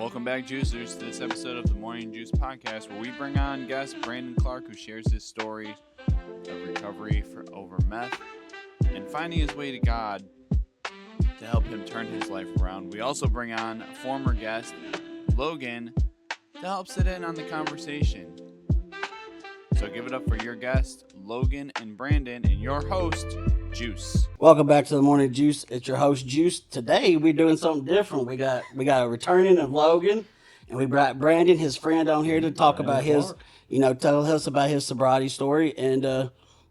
Welcome back, Juicers, to this episode of the Morning Juice Podcast, where we bring on guest Brandon Clark, who shares his story of recovery over meth and finding his way to God to help him turn his life around. We also bring on a former guest, Logan, to help sit in on the conversation. So give it up for your guests, Logan and Brandon, and your host, Juice. Welcome back to the Morning Juice. It's your host, Juice. Today we're doing something different. We got a returning of Logan, and we brought Brandon, his friend, on here to talk about his, tell us about his sobriety story. And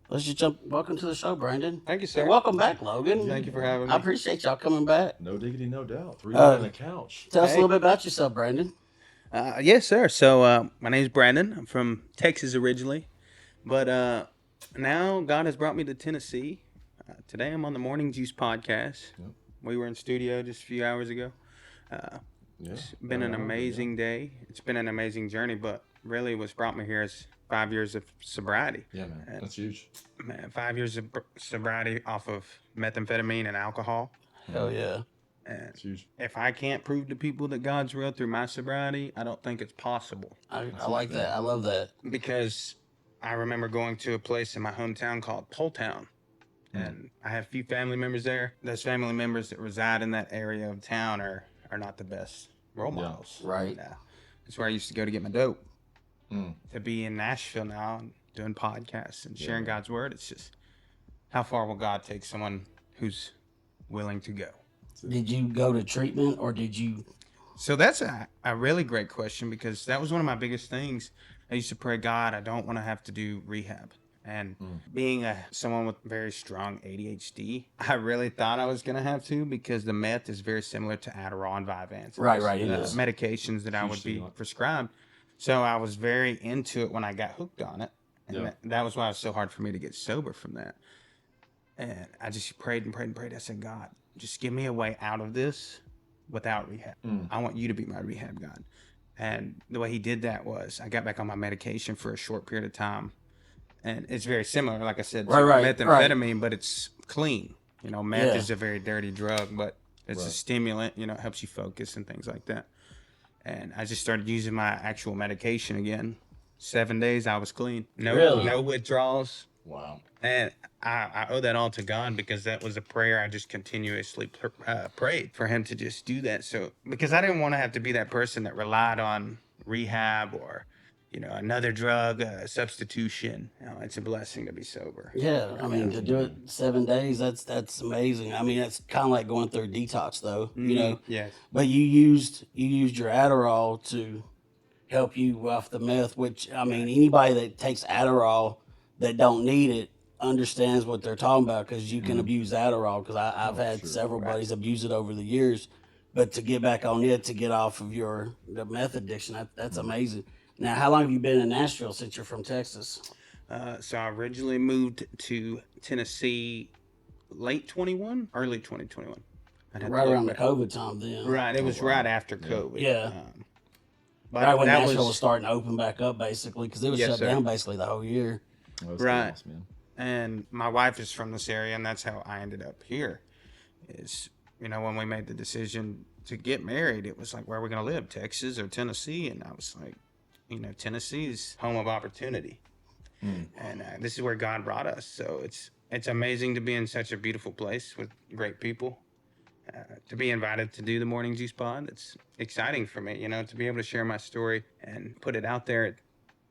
let's just jump. Welcome to the show, Brandon. Thank you, sir. And welcome back, Logan. Thank you for having me. I appreciate y'all coming back. No diggity, no doubt. 3 on the couch. Tell us a little bit about yourself, Brandon. Yes, sir. So my name's Brandon. I'm from Texas originally, but now God has brought me to Tennessee. Today I'm on the Morning Juice Podcast. Yep. We were in studio just a few hours ago. It's been an amazing day. It's been an amazing journey, but really what's brought me here is 5 years of sobriety. Yeah, man. That's huge. Man, 5 years of sobriety off of methamphetamine and alcohol. Hell yeah. And That's huge. if I can't prove to people that God's real through my sobriety, I don't think it's possible. I like that. I love that. Because I remember going to a place in my hometown called Poletown. And I have a few family members there. Those family members that reside in that area of town are not the best role models. Right. That's where I used to go to get my dope. To be in Nashville now and doing podcasts and sharing God's word, it's just, how far will God take someone who's willing to go? Did you go to treatment or did you? So that's a really great question, because that was one of my biggest things. I used to pray, God, I don't want to have to do rehab. And being someone with very strong ADHD, I really thought I was going to have to, because the meth is very similar to Adderall and Vyvanse. Right, it is. Medications that I would be prescribed. So I was very into it when I got hooked on it. And that was why it was so hard for me to get sober from that. And I just prayed and prayed and prayed. I said, God, just give me a way out of this without rehab. I want you to be my rehab God. And the way he did that was I got back on my medication for a short period of time. And it's very similar, like I said, to methamphetamine, but it's clean. Meth is a very dirty drug, but it's a stimulant, it helps you focus and things like that. And I just started using my actual medication again. 7 days, I was clean. No withdrawals. Wow. And I owe that all to God, because that was a prayer I just continuously prayed for him to just do that. So, because I didn't want to have to be that person that relied on rehab or another drug substitution. It's a blessing to be sober. Yeah, I mean, to do it 7 days, that's amazing. I mean, that's kind of like going through a detox, though, Yes. But you used your Adderall to help you off the meth, which, I mean, anybody that takes Adderall that don't need it understands what they're talking about, because you can abuse Adderall, because I've had several buddies abuse it over the years. But to get back on it, to get off of the meth addiction, that's amazing. Now, how long have you been in Nashville since you're from Texas? So I originally moved to Tennessee late 21, early 2021. Right around the COVID time then. Right, it was right after COVID. Yeah. But right when Nashville was starting to open back up, basically, because it was shut down basically the whole year. Right. Chaos, man. And my wife is from this area, and that's how I ended up here. Is, when we made the decision to get married, it was like, where are we going to live, Texas or Tennessee? And I was like, Tennessee's home of opportunity. And this is where God brought us. So it's amazing to be in such a beautiful place with great people. To be invited to do the Morning Juice Pod, it's exciting for me, to be able to share my story and put it out there,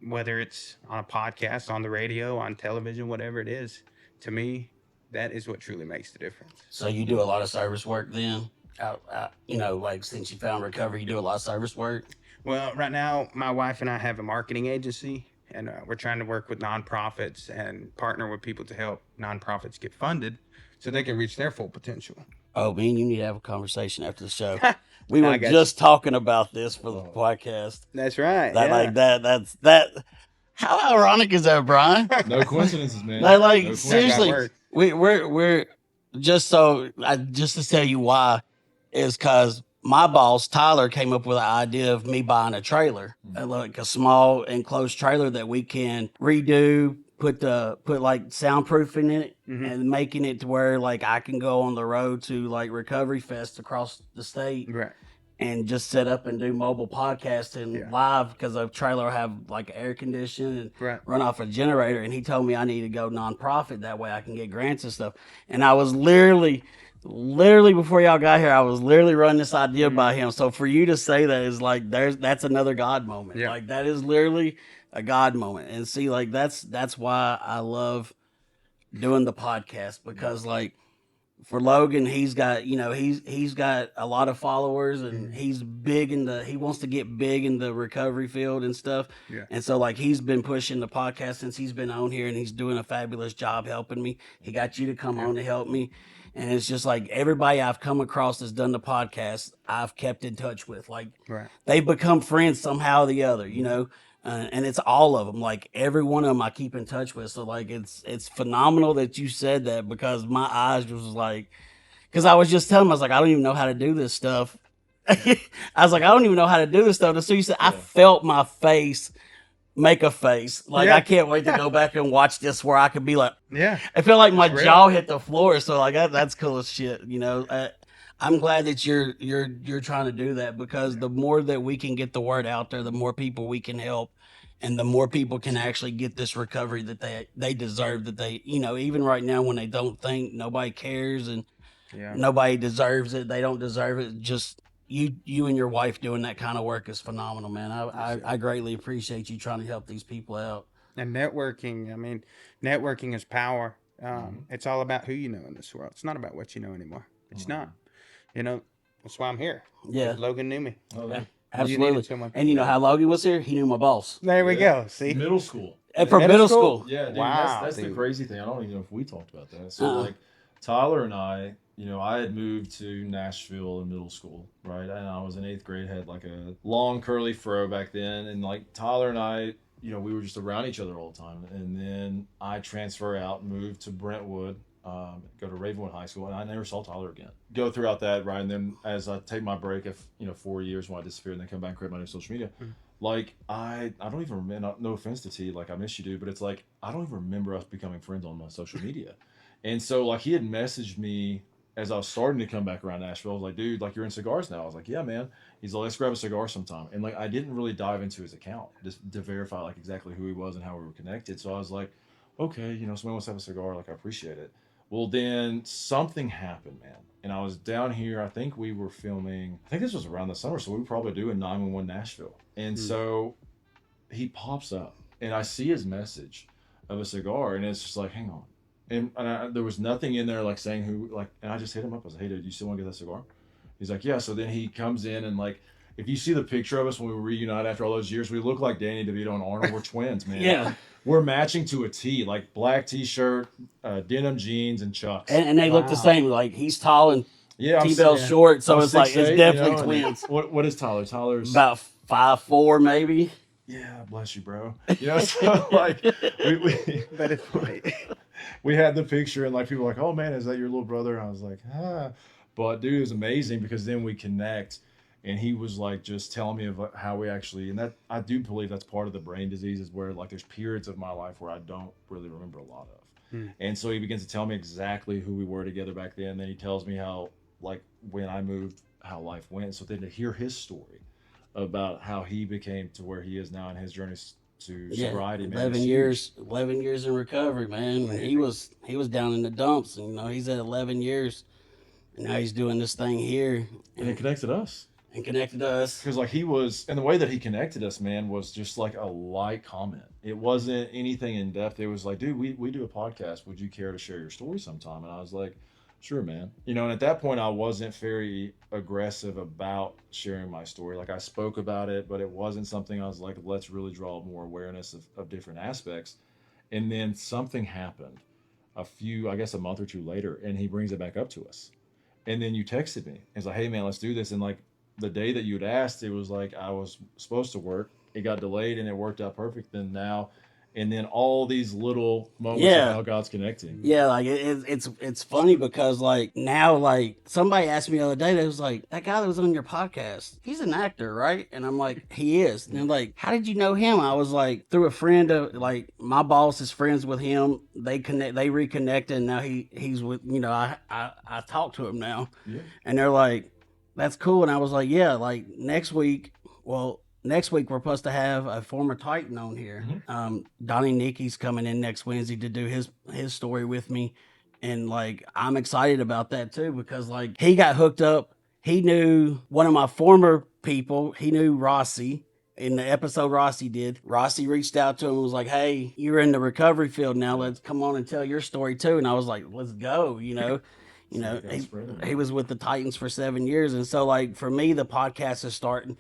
whether it's on a podcast, on the radio, on television, whatever it is. To me, that is what truly makes the difference. So you do a lot of service work then? Like since you found recovery, you do a lot of service work? Well, right now, my wife and I have a marketing agency, and we're trying to work with nonprofits and partner with people to help nonprofits get funded so they can reach their full potential. Oh, me and you need to have a conversation after the show. We were just talking about this for the podcast. That's right. That's how ironic is that, Brian? No coincidences, man. Seriously, we're just to tell you why is because my boss, Tyler, came up with the idea of me buying a trailer, like a small enclosed trailer that we can redo, put like soundproofing in it, and making it to where like I can go on the road to like Recovery Fest across the state. Right. and just set up and do mobile podcasting live because a trailer will have like air conditioning and run off a generator. And he told me I need to go nonprofit. That way I can get grants and stuff. And I was literally before y'all got here, I was literally running this idea by him. So for you to say that is like, that's another God moment. Yeah. Like that is literally a God moment. And see, like that's why I love doing the podcast, because like for Logan, he's got, he's got a lot of followers, and he's big he wants to get big in the recovery field and stuff. Yeah. And so like he's been pushing the podcast since he's been on here, and he's doing a fabulous job helping me. He got you to come on to help me. And it's just like everybody I've come across that's done the podcast, I've kept in touch with. Like they've become friends somehow or the other, and it's all of them. Like every one of them I keep in touch with. So like it's phenomenal that you said that, because my eyes was like, because I was just telling him, I was like, I don't even know how to do this stuff. I was like, I don't even know how to do this stuff. And so you said, I felt my face make a face. Like I can't wait to go back and watch this where I could be like, I feel like my jaw hit the floor. So like that's cool as shit. I'm glad that you're trying to do that, because the more that we can get the word out there, the more people we can help, and the more people can actually get this recovery that they deserve, that they, even right now when they don't think, nobody cares and nobody deserves it. They don't deserve it. Just you and your wife doing that kind of work is phenomenal, man. I greatly appreciate you trying to help these people out. And networking, I mean, networking is power. It's all about who you know in this world. It's not about what you know anymore. It's not. That's why I'm here. Yeah. Logan knew me. Oh, yeah. Absolutely. And you know how Logan was here? He knew my boss. There we go. See? Middle school. And from middle school. Yeah, dude, wow, that's the crazy thing. I don't even know if we talked about that. So, like, Tyler and I, I had moved to Nashville in middle school, right? And I was in 8th grade, had like a long curly fro back then. And like Tyler and I, we were just around each other all the time. And then I transfer out, moved to Brentwood, go to Ravenwood High School, and I never saw Tyler again. Go throughout that, right? And then as I take my break of 4 years when I disappeared, and then come back and create my new social media, like I don't even remember. No offense to T, like I miss you, dude, but it's like I don't even remember us becoming friends on my social media. And so like he had messaged me as I was starting to come back around Nashville. I was like, dude, like you're in cigars now. I was like, yeah, man. He's like, let's grab a cigar sometime. And like I didn't really dive into his account just to verify like exactly who he was and how we were connected. So I was like, okay, somebody wants to have a cigar, like I appreciate it. Well, then something happened, man. And I was down here, I think we were filming, I think this was around the summer, so we were probably doing 911 Nashville. And so he pops up, and I see his message of a cigar, and it's just like, hang on. And there was nothing in there like saying who, like, and I just hit him up. I was like, hey, dude, you still want to get that cigar? He's like, yeah. So then he comes in, and like, if you see the picture of us when we reunite after all those years, we look like Danny DeVito and Arnold. We're twins, man. Yeah. We're matching to a T, like black T-shirt, denim jeans, and Chucks. And they look the same. Like he's tall and yeah, T-Bell's short, so I'm it's like 6'8", it's definitely twins. What is Tyler? Tyler's about 5'4", maybe. Yeah, bless you, bro. So like That is funny. we had the picture, and like people were like, oh man, is that your little brother? And I was like, But dude, it was amazing because then we connect. And he was like just telling me of how we actually, and that I do believe that's part of the brain disease, is where like there's periods of my life where I don't really remember a lot of. And so he begins to tell me exactly who we were together back then. Then he tells me how, like, when I moved, how life went. So then to hear his story about how he became to where he is now in his journey to sobriety, man. 11 years in recovery, man. He was down in the dumps, and he's at 11 years, and now he's doing this thing here. And it connected us. And connected us. Because like he was, and the way that he connected us, man, was just like a light comment. It wasn't anything in depth. It was like, dude, we do a podcast. Would you care to share your story sometime? And I was like, sure, man. And at that point I wasn't very aggressive about sharing my story. Like I spoke about it, but it wasn't something I was like, let's really draw more awareness of different aspects. And then something happened a month or two later, and he brings it back up to us. And then you texted me. It's like, hey man, let's do this. And like, the day that you'd asked, it was like I was supposed to work. It got delayed, and it worked out perfect. And then all these little moments of how God's connecting. Yeah, like it's funny because like now, like somebody asked me the other day, they was like, that guy that was on your podcast, he's an actor, right? And I'm like, he is. And they're like, how did you know him? I was like, through a friend of like my boss is friends with him. They reconnected, and now he's with I talk to him now, and they're like, that's cool. And I was like, yeah, like next week we're supposed to have a former Titan on here. Donnie Nicky's coming in next Wednesday to do his story with me. And like, I'm excited about that too, because like he got hooked up. He knew one of my former people. He knew Rossi in the episode Rossi did. Rossi reached out to him and was like, hey, you're in the recovery field now. Let's come on and tell your story too. And I was like, let's go, you know. He was with the Titans for 7 years. And so like for me, the podcast is starting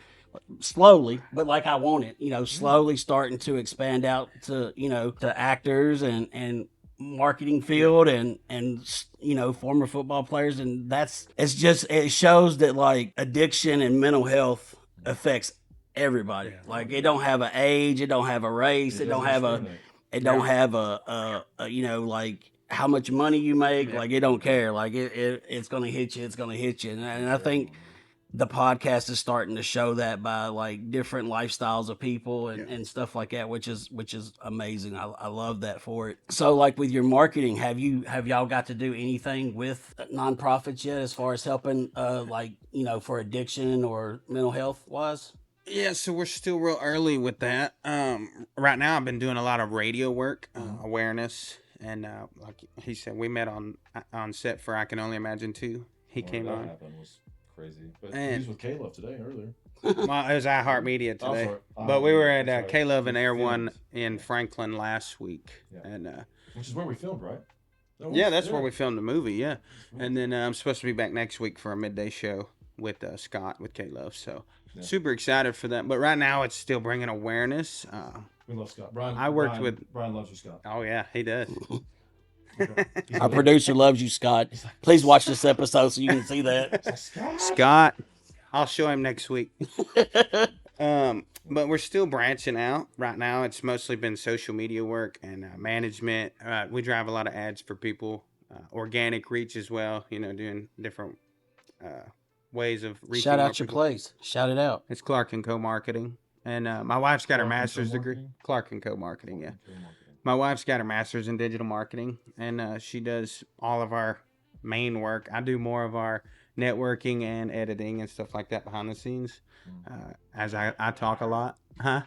slowly, but like I want it, slowly starting to expand out to, to actors and marketing field and former football players. And it shows that like addiction and mental health affects everybody. Like it don't have an age, it don't have a race, it don't have a like how much money you make. Like it don't care. Like it's gonna hit you. And I think the podcast is starting to show that by like different lifestyles of people and stuff like that, which is amazing. I love that for it. So like with your marketing, have y'all got to do anything with nonprofits yet as far as helping for addiction or mental health wise? Yeah, so we're still real early with that. Right now I've been doing a lot of radio work, awareness, and like he said, we met on set for I Can Only Imagine 2. He came on. Happened was crazy. But he was with K-Love today earlier. Well, it was iHeartMedia today. But we were at K-Love and Air One in Franklin last week. Yeah. And which is where we filmed, right? That's where we filmed the movie, yeah. And then I'm supposed to be back next week for a midday show with Scott with K-Love. So super excited for that. But right now it's still bringing awareness. We love Scott. Brian loves you, Scott. Oh, yeah, he does. Our producer loves you, Scott. Please watch this episode so you can see that. Scott, I'll show him next week. But we're still branching out. Right now, it's mostly been social media work and management. We drive a lot of ads for people, organic reach as well. Doing different ways of reaching. Shout out your place. Shout it out. It's Clark & Co. Marketing, and my wife's got her master's degree. Clark & Co. Marketing, yeah. My wife's got her master's in digital marketing, and she does all of our main work. I do more of our networking and editing and stuff like that behind the scenes, as I talk a lot. Huh?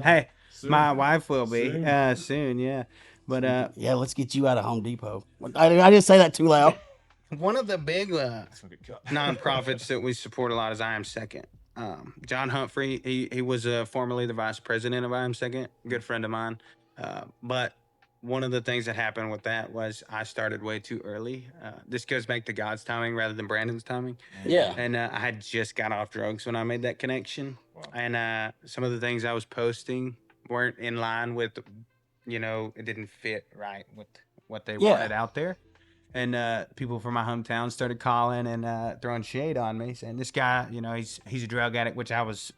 Hey, soon. My wife will be soon, yeah. But yeah, let's get you out of Home Depot. I didn't say that too loud. One of the big nonprofits that we support a lot is I Am Second. John Humphrey, he was formerly the vice president of I Am Second, good friend of mine. But one of the things that happened with that was I started way too early. This goes back to God's timing rather than Brandon's timing. Yeah. And I had just got off drugs when I made that connection. Wow. And some of the things I was posting weren't in line with, it didn't fit right with what they wanted out there. And people from my hometown started calling and throwing shade on me, saying this guy, he's a drug addict, which I was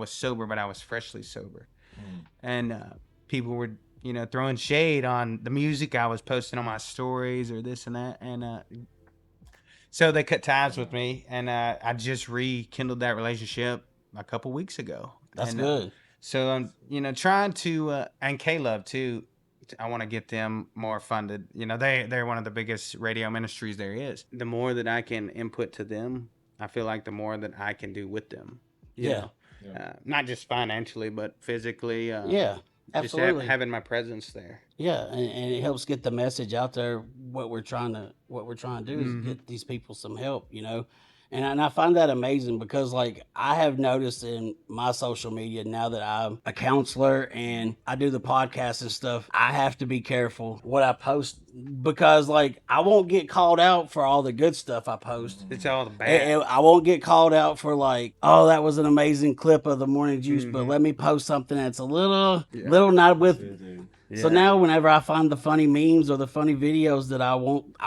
sober, but I was freshly sober. And people were, throwing shade on the music I was posting on my stories or this and that. And so they cut ties with me, and I just rekindled that relationship a couple weeks ago. That's good. So I'm, trying to, and K-Love too, I want to get them more funded. They're one of the biggest radio ministries there is. The more that I can input to them, I feel like the more that I can do with them. You know? Not just financially, but physically. Yeah, absolutely. Just having my presence there. Yeah, and it helps get the message out there. What we're trying to do is get these people some help. And I find that amazing because, like, I have noticed in my social media now that I'm a counselor and I do the podcast and stuff, I have to be careful what I post because, like, I won't get called out for all the good stuff I post. It's all the bad. I won't get called out for, like, oh, that was an amazing clip of the Morning Juice, but let me post something that's a little not with... Yeah. So now whenever I find the funny memes or the funny videos that I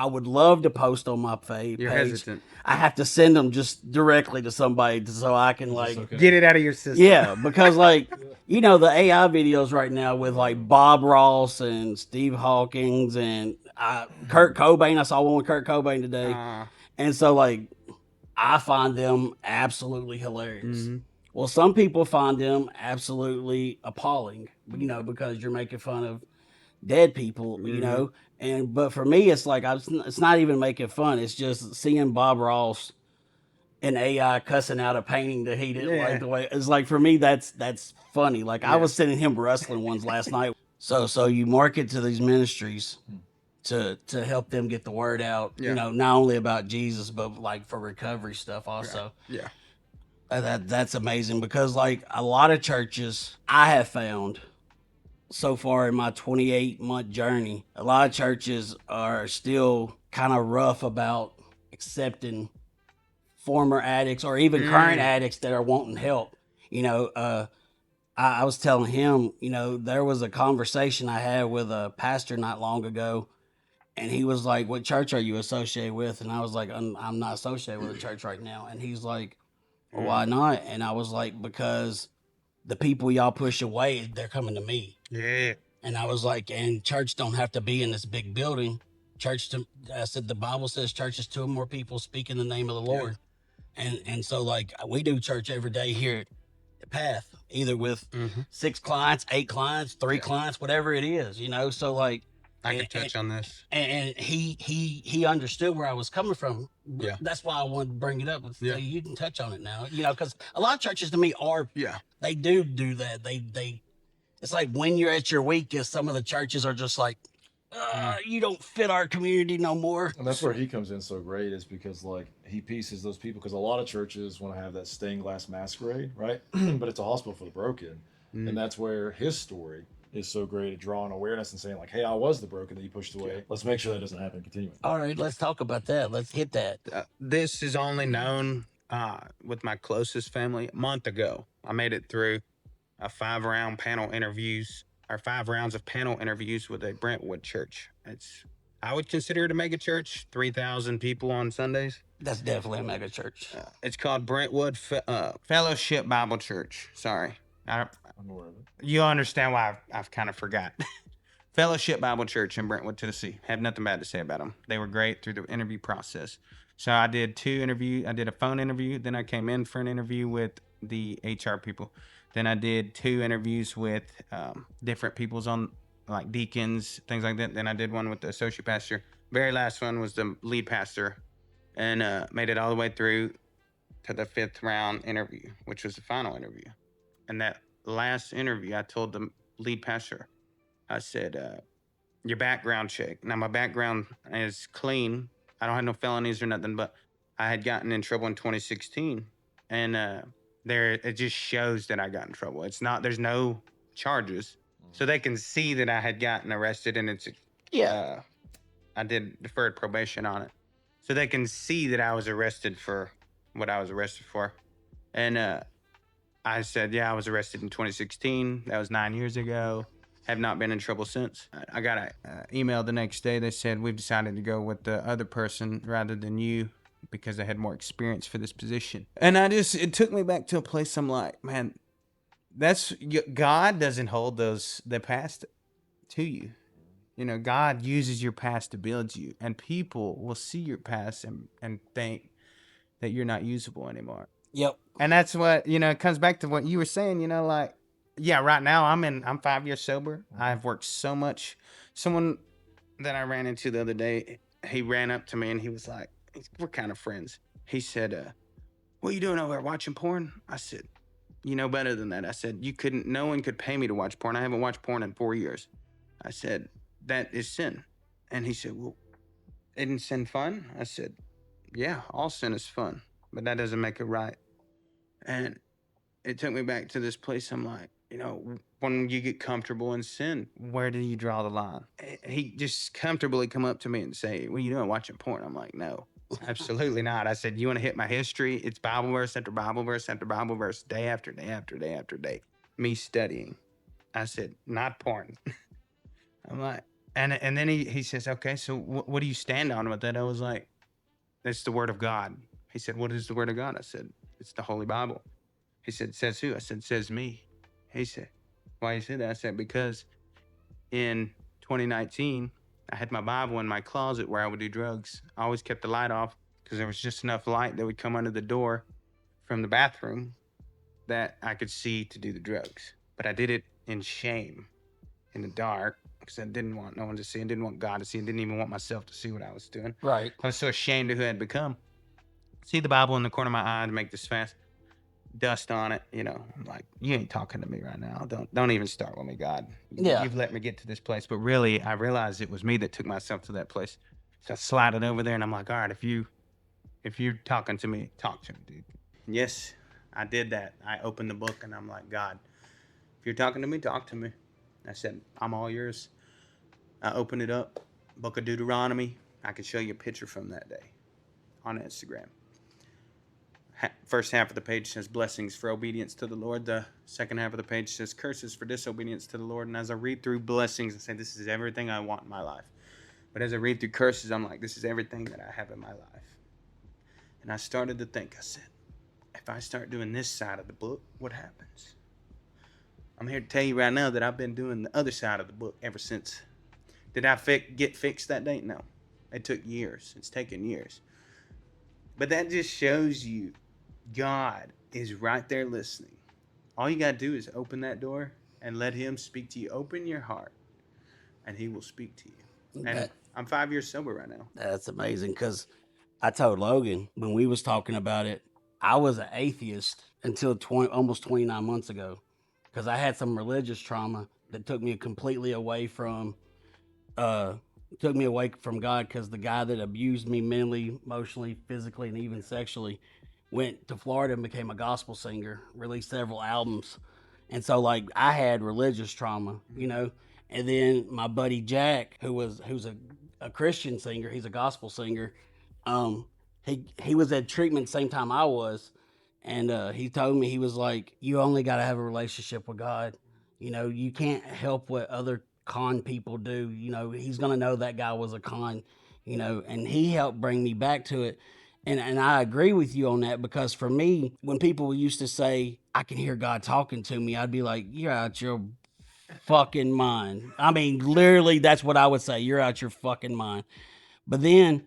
would love to post on my page, hesitant. I have to send them just directly to somebody so I can get it out of your system. Yeah, because the AI videos right now with like Bob Ross and Steve Hawkins and Kurt Cobain. I saw one with Kurt Cobain today. And so I find them absolutely hilarious. Mm-hmm. Well, some people find them absolutely appalling, because you're making fun of dead people, but for me, it's like it's not even making fun. It's just seeing Bob Ross an AI cussing out a painting that he didn't Yeah. like the way. It's like, for me, that's funny. Like, I Yeah. was sending him wrestling ones last night. So you market to these ministries to help them get the word out. Yeah. You know, not only about Jesus, but like for recovery stuff also. Yeah. That's amazing, because like a lot of churches I have found so far in my 28-month journey, a lot of churches are still kind of rough about accepting former addicts or even current addicts that are wanting help. You know, I was telling him, you know, there was a conversation I had with a pastor not long ago, and he was like, "What church are you associated with?" And I was like, I'm not associated with a church right now." And he's like, "Well, why not?" And I was like, "Because the people y'all push away, they're coming to me." Yeah. And I was like, "And church don't have to be in this big building. I said, the Bible says church is 2 or more people speak in the name of the Lord." And so like we do church every day here at the Path, either with 6 clients, 8 clients, 3 clients, whatever it is, you know. So like, I can touch on this. and he understood where I was coming from. Yeah. That's why I wanted to bring it up. Yeah. So you can touch on it now, you know, because a lot of churches to me are, they do that. They it's like when you're at your weakest, some of the churches are just like, you don't fit our community no more. And that's where he comes in so great, is because like he pieces those people, because a lot of churches want to have that stained glass masquerade, right? But it's a hospital for the broken, and that's where his story is so great at drawing awareness and saying like, "Hey, I was the broken that you pushed away. Let's make sure that doesn't happen continuing." All right, let's talk about that. Let's hit that. This is only known with my closest family a month ago. I made it through a 5-round panel interviews, or 5 rounds of panel interviews with a Brentwood church. I would consider it a mega church, 3,000 people on Sundays. That's definitely a mega church. It's called Brentwood Fellowship Bible Church. Sorry. I'm aware of it. You understand why I've kind of forgot. Fellowship Bible Church in Brentwood, Tennessee. Have nothing bad to say about them. They were great through the interview process. So I did 2 interviews. I did a phone interview. Then I came in for an interview with the HR people. Then I did 2 interviews with different peoples on, like deacons, things like that. Then I did one with the associate pastor. Very last one was the lead pastor, and made it all the way through to the 5th round interview, which was the final interview. And that last interview, I told the lead pastor, I said, your background check. Now, my background is clean. I don't have no felonies or nothing, but I had gotten in trouble in 2016. And it just shows that I got in trouble. It's not, there's no charges. So they can see that I had gotten arrested, and it's, I did deferred probation on it. So they can see that I was arrested for what I was arrested for. And I said, yeah, I was arrested in 2016. That was 9 years ago. Have not been in trouble since. I got an email the next day. They said, we've decided to go with the other person rather than you because they had more experience for this position. And it took me back to a place I'm like, man, God doesn't hold the past to you. You know, God uses your past to build you, and people will see your past and think that you're not usable anymore. Yep. And that's what, you know, it comes back to what you were saying, you know, like, yeah, right now I'm 5 years sober. I've worked so much. Someone that I ran into the other day, he ran up to me and he was like, we're kind of friends. He said, what are you doing over there, watching porn? I said, you know better than that. I said, no one could pay me to watch porn. I haven't watched porn in 4 years. I said, that is sin. And he said, well, isn't sin fun? I said, yeah, all sin is fun, but that doesn't make it right. And it took me back to this place. I'm like, you know, when you get comfortable in sin, where do you draw the line? He just comfortably come up to me and say, what are you doing, watching porn? I'm like, no, absolutely not. I said, you want to hit my history? It's Bible verse after Bible verse after Bible verse, day after day after day after day. Me studying. I said, not porn. I'm like, and then he says, okay, so what do you stand on with that? I was like, it's the word of God. He said, what is the word of God? I said, it's the Holy Bible. He said, says who? I said, says me. He said, why you say that? I said, because in 2019, I had my Bible in my closet where I would do drugs. I always kept the light off because there was just enough light that would come under the door from the bathroom that I could see to do the drugs. But I did it in shame, in the dark, because I didn't want no one to see. I didn't want God to see. I didn't even want myself to see what I was doing. Right. I was so ashamed of who I had become. see the Bible in the corner of my eye to make this fast. Dust on it, you know. I'm like, you ain't talking to me right now. Don't even start with me, God. Yeah. You've let me get to this place. But really, I realized it was me that took myself to that place. So I slided over there, and I'm like, all right, if you're talking to me, talk to me, dude. Yes, I did that. I opened the book, and I'm like, God, if you're talking to me, talk to me. I said, I'm all yours. I opened it up, Book of Deuteronomy. I can show you a picture from that day on Instagram. First half of the page says blessings for obedience to the Lord. The second half of the page says curses for disobedience to the Lord. And as I read through blessings, I say, this is everything I want in my life. But as I read through curses, I'm like, this is everything that I have in my life. And I started to think, I said, if I start doing this side of the book, what happens? I'm here to tell you right now that I've been doing the other side of the book ever since. Did I get fixed that day? No. It took years. It's taken years. But that just shows you God is right there listening. All you got to do is open that door and let him speak to you. Open your heart and he will speak to you. And I'm 5 years sober right now. That's amazing, because I told Logan when we was talking about it, I was an atheist until almost 29 months ago, because I had some religious trauma that took me completely away from God, because the guy that abused me mentally, emotionally, physically, and even sexually went to Florida and became a gospel singer, released several albums. And so like I had religious trauma, you know. And then my buddy Jack, who's a Christian singer, he's a gospel singer. He was at treatment same time I was, and he told me, he was like, you only got to have a relationship with God. You know, you can't help what other con people do. You know, he's gonna know that guy was a con. You know, and he helped bring me back to it. And I agree with you on that, because for me, when people used to say, I can hear God talking to me, I'd be like, you're out your fucking mind. I mean, literally, that's what I would say. You're out your fucking mind. But then,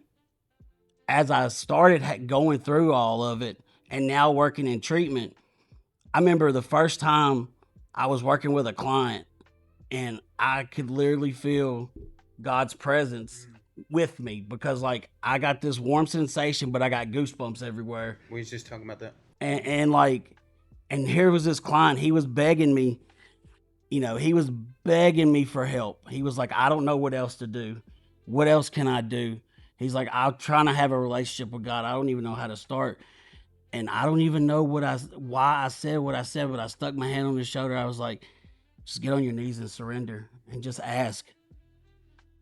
as I started going through all of it and now working in treatment, I remember the first time I was working with a client and I could literally feel God's presence with me, because like I got this warm sensation, but I got goosebumps everywhere. We was just talking about that. And here was this client. He was begging me, you know, he was begging me for help. He was like, I don't know what else to do. What else can I do? He's like, I'm trying to have a relationship with God. I don't even know how to start. And I don't even know why I said what I said, but I stuck my hand on his shoulder. I was like, just get on your knees and surrender and just ask.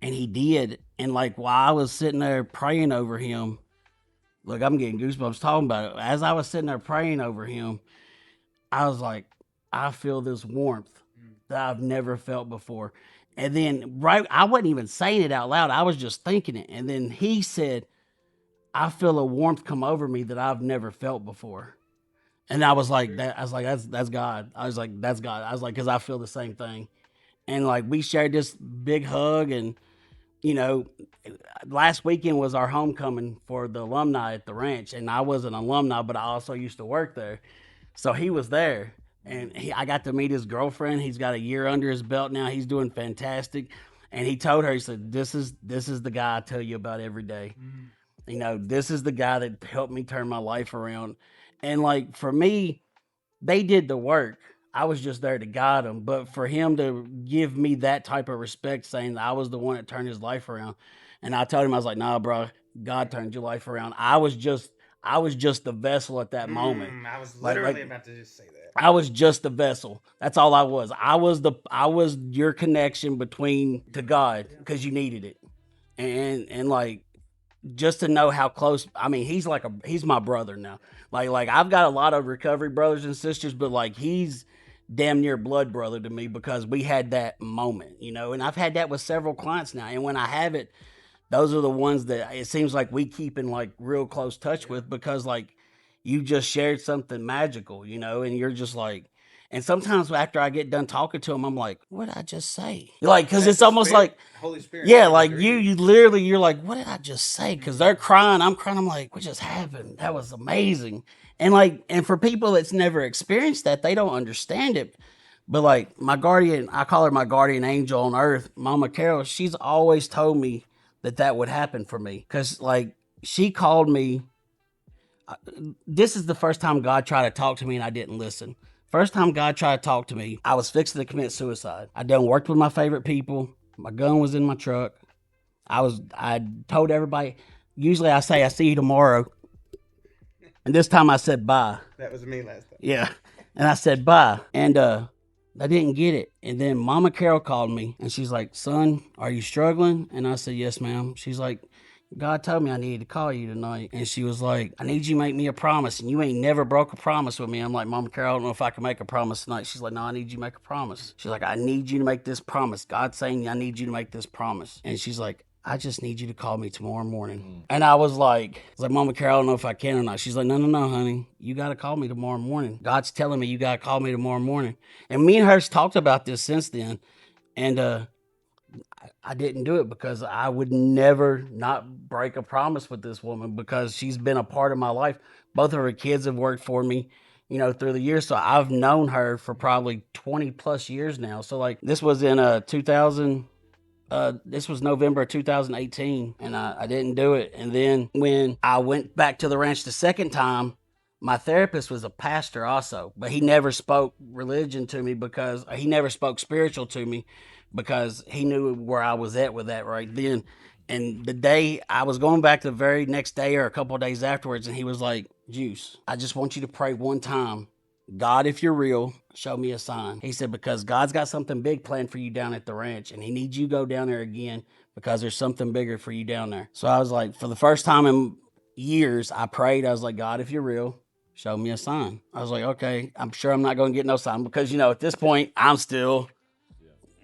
And he did. And like while I was sitting there praying over him, look, I'm getting goosebumps talking about it. As I was sitting there praying over him, I was like, I feel this warmth that I've never felt before. And then I wasn't even saying it out loud. I was just thinking it. And then he said, I feel a warmth come over me that I've never felt before. And I was like, that's God. I was like, that's God. I was like, because I feel the same thing. And like we shared this big hug, and you know, last weekend was our homecoming for the alumni at the ranch, and I was an alumni, but I also used to work there. So he was there, and I got to meet his girlfriend. He's got a year under his belt now. He's doing fantastic. And he told her, he said, this is the guy I tell you about every day. Mm-hmm. You know, this is the guy that helped me turn my life around. And like for me, they did the work. I was just there to guide him. But for him to give me that type of respect, saying that I was the one that turned his life around. And I told him, I was like, nah, bro, God turned your life around. I was just the vessel at that moment. I was literally about to just say that. I was just the vessel. That's all I was. I was your connection to God, because you needed it. And like, just to know how close, I mean, he's my brother now. Like I've got a lot of recovery brothers and sisters, but like he's damn near blood brother to me, because we had that moment, you know. And I've had that with several clients now. And when I have it, those are the ones that it seems like we keep in like real close touch with, because like you just shared something magical, you know, and you're just like, and sometimes after I get done talking to them, I'm like, what did I just say? Like, because it's almost like, Holy Spirit. yeah, like you literally, you're like, what did I just say? Because they're crying, I'm crying. I'm like, what just happened? That was amazing. And like, and for people that's never experienced that, they don't understand it. But like my guardian, I call her my guardian angel on earth, Mama Carol, she's always told me that would happen for me. Because like she called me this is the first time God tried to talk to me and I didn't listen. First time God tried to talk to me, I was fixing to commit suicide. I done worked with my favorite people. My gun was in my truck. I told everybody, usually I say, I see you tomorrow. And this time I said bye. That was me last time. Yeah. And I said bye. And I didn't get it. And then Mama Carol called me and she's like, son, are you struggling? And I said, yes, ma'am. She's like, God told me I needed to call you tonight. And she was like, I need you to make me a promise. And you ain't never broke a promise with me. I'm like, Mama Carol, I don't know if I can make a promise tonight. She's like, no, I need you to make a promise. She's like, I need you to make this promise. God's saying I need you to make this promise. And she's like, I just need you to call me tomorrow morning. And I was like, Mama Carol, I don't know if I can or not. She's like, no, honey. You got to call me tomorrow morning. God's telling me you got to call me tomorrow morning. And me and her talked about this since then. And I didn't do it because I would never not break a promise with this woman because she's been a part of my life. Both of her kids have worked for me, through the years. So I've known her for probably 20 plus years now. So like this was in this was November of 2018 and I didn't do it. And then when I went back to the ranch the second time, my therapist was a pastor also, but he never spoke religion to me because he never spoke spiritual to me because he knew where I was at with that right then. And the day I was going back the very next day or a couple of days afterwards, and he was like, Juice, I just want you to pray one time. God, if you're real, show me a sign. He said, because God's got something big planned for you down at the ranch, and he needs you to go down there again because there's something bigger for you down there. So I was like, for the first time in years, I prayed. I was like, God, if you're real, show me a sign. I was like, okay, I'm sure I'm not going to get no sign because, at this point, I'm still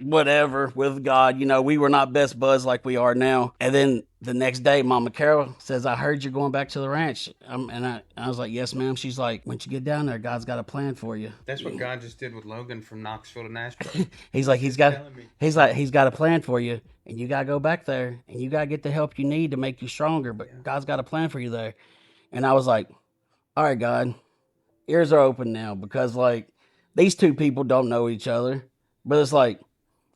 whatever with God. We were not best buds like we are now. And then the next day, Mama Carol says, I heard you're going back to the ranch. And I was like, yes, ma'am. She's like, once you get down there, God's got a plan for you. That's what God just did with Logan from Knoxville to Nashville. He's like, he's got a plan for you. And you got to go back there and you got to get the help you need to make you stronger. But God's got a plan for you there. And I was like, all right, God, ears are open now because like these two people don't know each other. But it's like,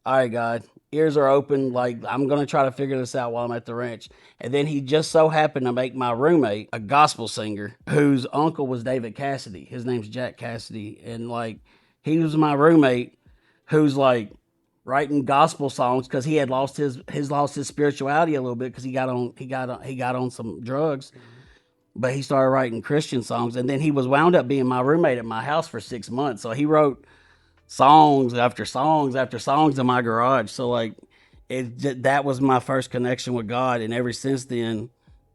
all right, God, ears are open. Like, I'm going to try to figure this out while I'm at the ranch. And then he just so happened to make my roommate a gospel singer whose uncle was David Cassidy. His name's Jack Cassidy. And like, he was my roommate who's like writing gospel songs because he had lost his spirituality a little bit because he got on some drugs. But he started writing Christian songs. And then he was wound up being my roommate at my house for 6 months. So he wrote songs after songs after songs in my garage. So like that was my first connection with God, and ever since then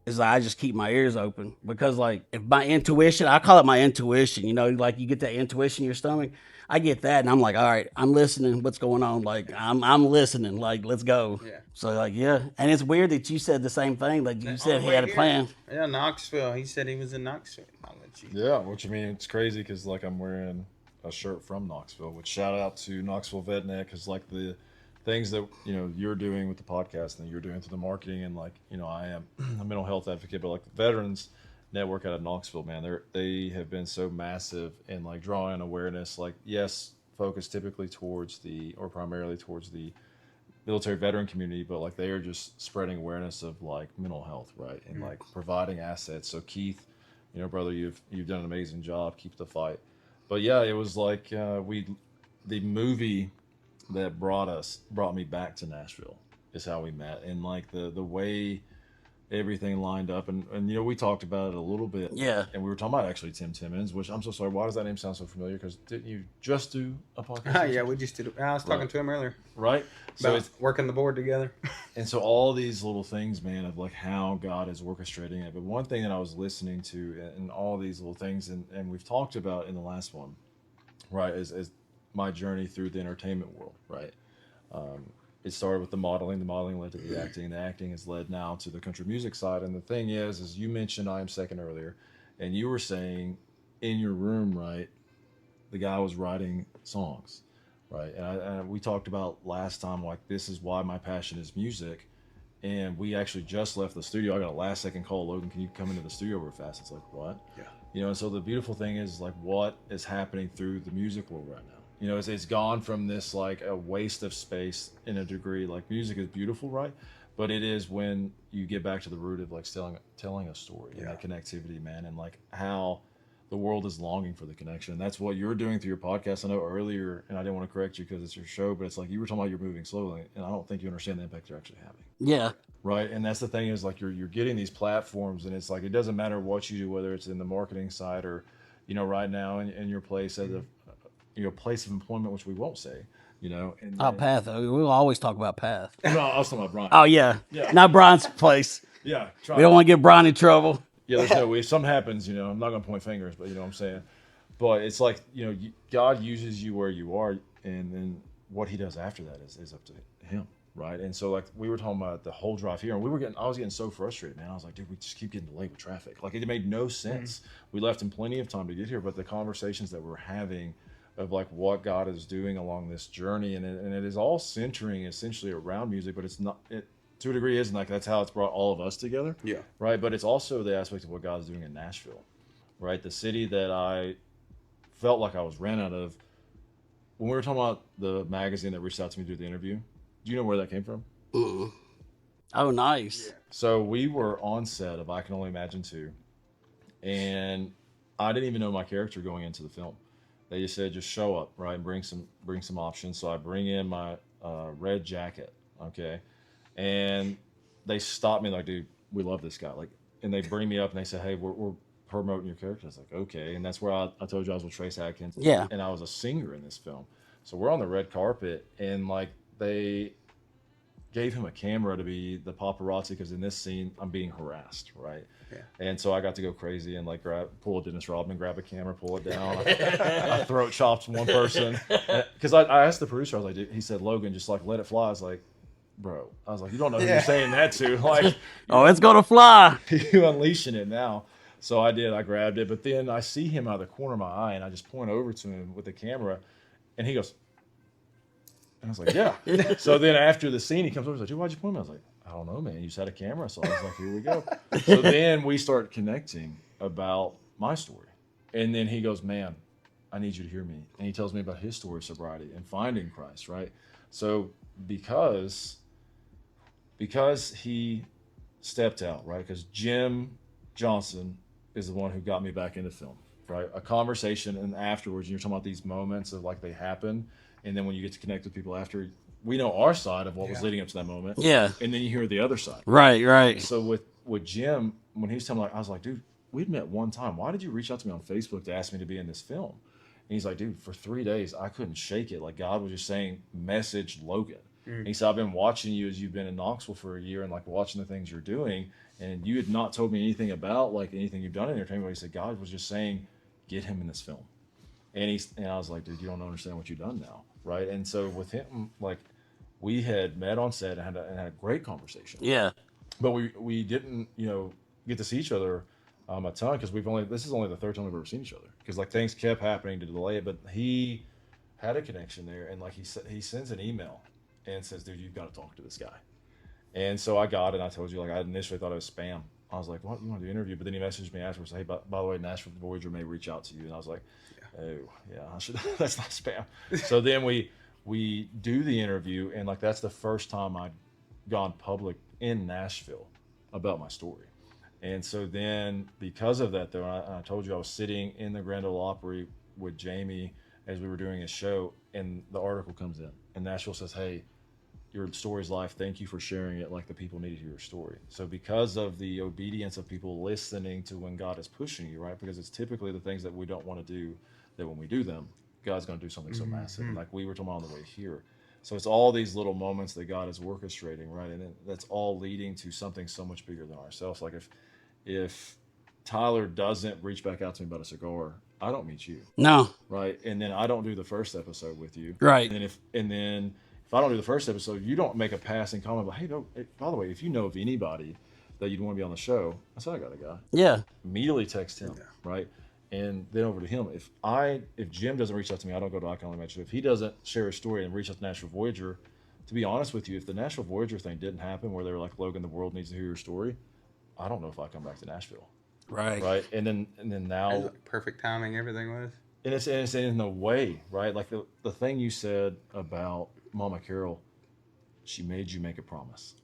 is I just keep my ears open because like if my intuition, I call it my intuition, like you get that intuition in your stomach. I get that and I'm like, all right, I'm listening. What's going on? Like I'm listening. Like let's go. Yeah. So like and it's weird that you said the same thing. Like you said he had a plan. Yeah, Knoxville. He said he was in Knoxville. I'll let you. Yeah, which I mean it's crazy because like I'm wearing a shirt from Knoxville, which shout out to Knoxville VetNet because like the things that you're doing with the podcast and you're doing through the marketing and like I am a mental health advocate, but like the Veterans Network out of Knoxville, man, they have been so massive in like drawing awareness. Like yes, focused typically primarily towards the military veteran community, but like they are just spreading awareness of like mental health, right, and like providing assets. So Keith, brother, you've done an amazing job. Keep the fight. But yeah, it was like the movie that brought me back to Nashville is how we met, and like the way everything lined up, and we talked about it a little bit. Yeah. And we were talking about actually Tim Timmons, which I'm so sorry. Why does that name sound so familiar? Because didn't you just do a podcast? Yeah, we just did. I was talking to him earlier. Right. So it's working the board together. And so all these little things, man, of like how God is orchestrating it. But one thing that I was listening to, and all these little things, and we've talked about in the last one, right, is my journey through the entertainment world, right? It started with the modeling led to the acting has led now to the country music side. And the thing is you mentioned I Am Second earlier, and you were saying in your room, right, the guy was writing songs, right? And we talked about last time, like, this is why my passion is music. And we actually just left the studio. I got a last second call, Logan, can you come into the studio real fast? It's like, what? Yeah. And so the beautiful thing is like what is happening through the music world right now. It's gone from this like a waste of space in a degree. Like music is beautiful, right? but it is when you get back to the root of like telling a story and that connectivity, man, and like how the world is longing for the connection. And that's what you're doing through your podcast. I know earlier, and I didn't want to correct you because it's your show, but it's like you were talking about you're moving slowly, and I don't think you understand the impact you're actually having. Yeah. Right. And that's the thing is like you're getting these platforms, and it's like it doesn't matter what you do, whether it's in the marketing side or, you know, right now in your place as a place of employment, which we won't say, you know. And Path. We'll always talk about Path. no, I was talking about Brian. Oh, yeah. Yeah. Not Brian's place. Yeah. We don't want to get Brian in trouble. Yeah, there's no way. If something happens, you know, I'm not going to point fingers, but you know what I'm saying. But it's like, you know, God uses you where you are, and then what he does after that is up to him, right? And so, like, we were talking about the whole drive here, and I was getting so frustrated, man. I was like, dude, we just keep getting delayed with traffic. Like, it made no sense. We left in plenty of time to get here, but the conversations that we're having of, like, what God is doing along this journey, and it is all centering essentially around music, but it's not, to a degree, isn't like that's how it's brought all of us together. Yeah. Right. But it's also the aspect of what God's doing in Nashville, right? The city that I felt like I was ran out of. When we were talking about the magazine that reached out to me to do the interview, do you know where that came from? Oh, nice. So we were on set of I Can Only Imagine 2, and I didn't even know my character going into the film. They just said, just show up, right, and bring some options. So I bring in my red jacket, okay, and they stopped me like, dude, we love this guy, like, and they bring me up and they say, hey, we're promoting your character. I was like, okay, and that's where I told you I was with Trace Adkins, Yeah, and I was a singer in this film. So we're on the red carpet, and like they gave him a camera to be the paparazzi because in this scene I'm being harassed, right? Yeah. And so I got to go crazy and like pull a Dennis Rodman, grab a camera, pull it down. I throat chopped one person because I asked the producer. I was like, dude, he said, Logan, just like let it fly. I was like, bro, I was like, you don't know who you're saying that to. Like, oh, it's gonna fly. you unleashing it now. So I did. I grabbed it, but then I see him out of the corner of my eye, and I just point over to him with the camera, and he goes. And I was like, yeah. So then after the scene, he comes over and he's like, dude, why'd you point me? I was like, I don't know, man. You just had a camera. So I was like, here we go. So then we start connecting about my story. And then he goes, man, I need you to hear me. And he tells me about his story of sobriety and finding Christ, right? So because he stepped out, right? Because Jim Johnson is the one who got me back into film, right? A conversation, and afterwards, you're talking about these moments of like they happen. And then when you get to connect with people after, we know our side of what was leading up to that moment. Yeah. And then you hear the other side. Right. So with Jim, when he was telling me, like, I was like, dude, we'd met one time. Why did you reach out to me on Facebook to ask me to be in this film? And he's like, dude, for 3 days, I couldn't shake it. Like God was just saying, message Logan. And he said, I've been watching you as you've been in Knoxville for a year and like watching the things you're doing. And you had not told me anything about like anything you've done in entertainment. But he said, God was just saying, get him in this film. And I was like, dude, you don't understand what you've done now. Right. And so with him, like we had met on set and had a great conversation. Yeah. But we didn't, you know, get to see each other a ton because this is only the third time we've ever seen each other because like things kept happening to delay it. But he had a connection there, and like he sends an email and says, dude, you've got to talk to this guy. And so I got it. And I told you, like I initially thought it was spam. I was like, what, you want to do an interview? But then he messaged me afterwards, hey, by the way, Nashville Voyager may reach out to you. And I was like, oh yeah, that's not spam. So then we do the interview, and like that's the first time I'd gone public in Nashville about my story. And so then because of that though, I told you I was sitting in the Grand Ole Opry with Jamie as we were doing a show, and the article comes in and Nashville says, hey, your story's life, thank you for sharing it, like the people need to hear your story. So because of the obedience of people listening to when God is pushing you, right? Because it's typically the things that we don't want to do that when we do them, God's going to do something so massive. Like we were talking about on the way here. So it's all these little moments that God is orchestrating, right? And that's all leading to something so much bigger than ourselves. Like if Tyler doesn't reach back out to me about a cigar, I don't meet you. No. Right. And then I don't do the first episode with you. Right. And then if I don't do the first episode, you don't make a passing comment like, hey, by the way, if you know of anybody that you'd want to be on the show, I said, I got a guy. Yeah. Immediately text him, right? And then over to him. If Jim doesn't reach out to me, I don't go to I Can Only Imagine. If he doesn't share his story and reach out to Nashville Voyager, to be honest with you, if the Nashville Voyager thing didn't happen where they were like, Logan, the world needs to hear your story, I don't know if I come back to Nashville. Right. And then now perfect timing everything was. And it's in a way, right? Like the thing you said about Mama Carol, she made you make a promise.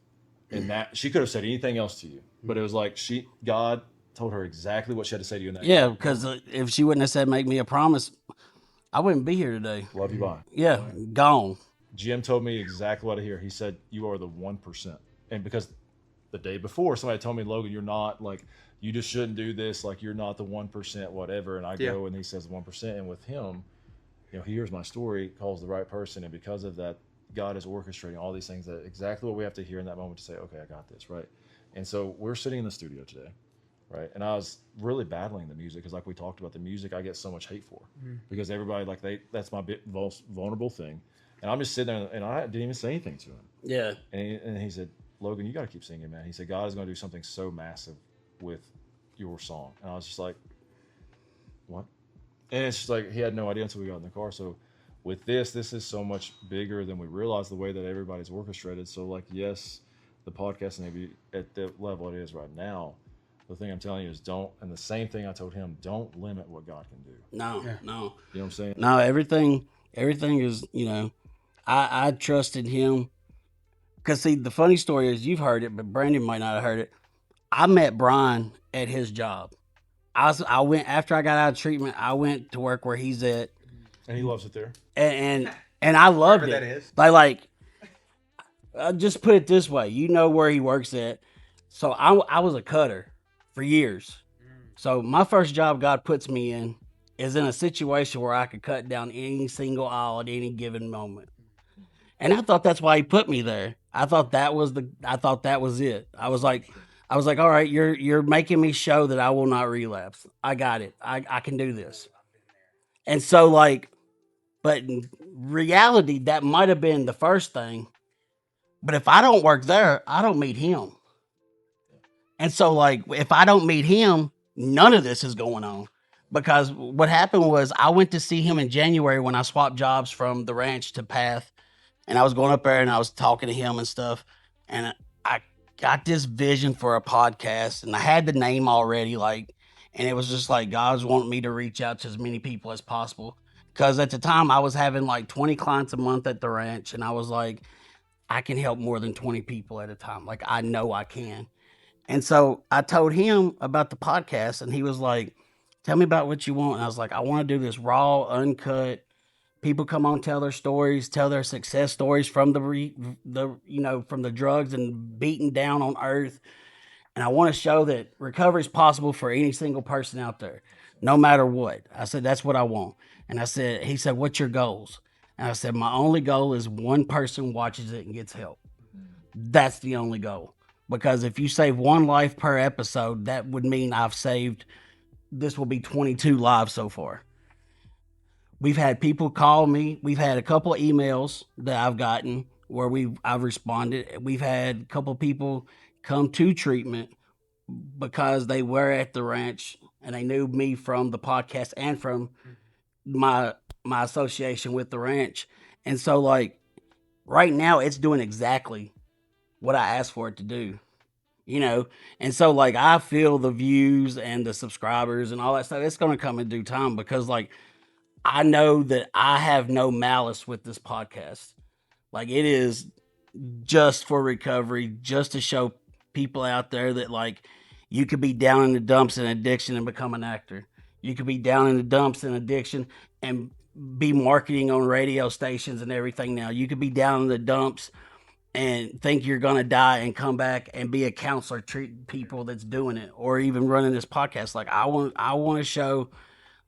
And that she could have said anything else to you, but it was like God told her exactly what she had to say to you in that. Yeah, because if she wouldn't have said make me a promise, I wouldn't be here today. Love you, bye. Yeah, gone. Jim told me exactly what I hear. He said, "You are the 1%." And because the day before, somebody told me, "Logan, you're not like you just shouldn't do this. Like you're not the 1%, whatever." And I go and he says 1%, and with him, he hears my story, calls the right person, and because of that, God is orchestrating all these things that exactly what we have to hear in that moment to say, okay, I got this, right? And so we're sitting in the studio today, right? And I was really battling the music because like we talked about, the music I get so much hate for because everybody that's my bit vulnerable thing. And I'm just sitting there and I didn't even say anything to him. Yeah. And he said, Logan, you got to keep singing, man. He said, God is going to do something so massive with your song. And I was just like, what? And it's just like he had no idea until we got in the car. So with this is so much bigger than we realize, the way that everybody's orchestrated. So like, yes, the podcast may be at the level it is right now. The thing I'm telling you is and the same thing I told him, don't limit what God can do. No. You know what I'm saying? No, everything is, I trusted him. Because see, the funny story is you've heard it, but Brandon might not have heard it. I met Brian at his job. I went after I got out of treatment. I went to work where he's at, and he loves it there. And I loved it. That is. Like, I'll just put it this way: you know where he works at. So I was a cutter for years. So my first job God puts me in is in a situation where I could cut down any single aisle at any given moment. And I thought that's why he put me there. I thought that was it. I was like, all right, you're making me show that I will not relapse. I got it. I can do this. And so but in reality, that might have been the first thing. But if I don't work there, I don't meet him. And so if I don't meet him, none of this is going on. Because what happened was I went to see him in January when I swapped jobs from the ranch to Path. And I was going up there and I was talking to him and stuff. And I got this vision for a podcast and I had the name already, and it was just like God's wanting me to reach out to as many people as possible. Because at the time I was having 20 clients a month at the ranch. And I was like, I can help more than 20 people at a time. I know I can. And so I told him about the podcast and he was like, tell me about what you want. And I was like, I want to do this raw, uncut. People come on, tell their stories, tell their success stories from from the drugs and beaten down on earth. And I want to show that recovery is possible for any single person out there, no matter what. I said, that's what I want. And he said, what's your goals? And I said, my only goal is one person watches it and gets help. That's the only goal. Because if you save one life per episode, that would mean this will be 22 lives so far. We've had people call me. We've had a couple of emails that I've gotten where I've responded. We've had a couple of people come to treatment because they were at the ranch and they knew me from the podcast and from my association with the ranch. And so right now it's doing exactly what I asked for it to do, And so I feel the views and the subscribers and all that stuff. It's going to come in due time because I know that I have no malice with this podcast. It is just for recovery, just to show people out there that you could be down in the dumps in addiction and become an actor. You could be down in the dumps in addiction and be marketing on radio stations and everything now. You could be down in the dumps and think you're going to die and come back and be a counselor, treat people that's doing it, or even running this podcast. I want to show.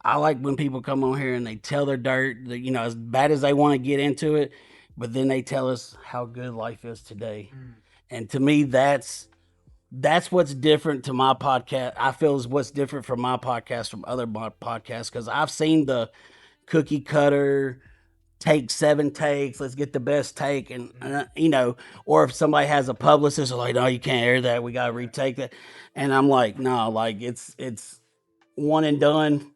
I like when people come on here and they tell their dirt, as bad as they want to get into it, but then they tell us how good life is today. And to me, that's what's different to my podcast. I feel is what's different from my podcast from other podcasts, because I've seen the cookie cutter, take 7 takes, let's get the best take. And, or if somebody has a publicist, they're no, you can't air that. We got to retake that. And I'm like, no, it's one and done.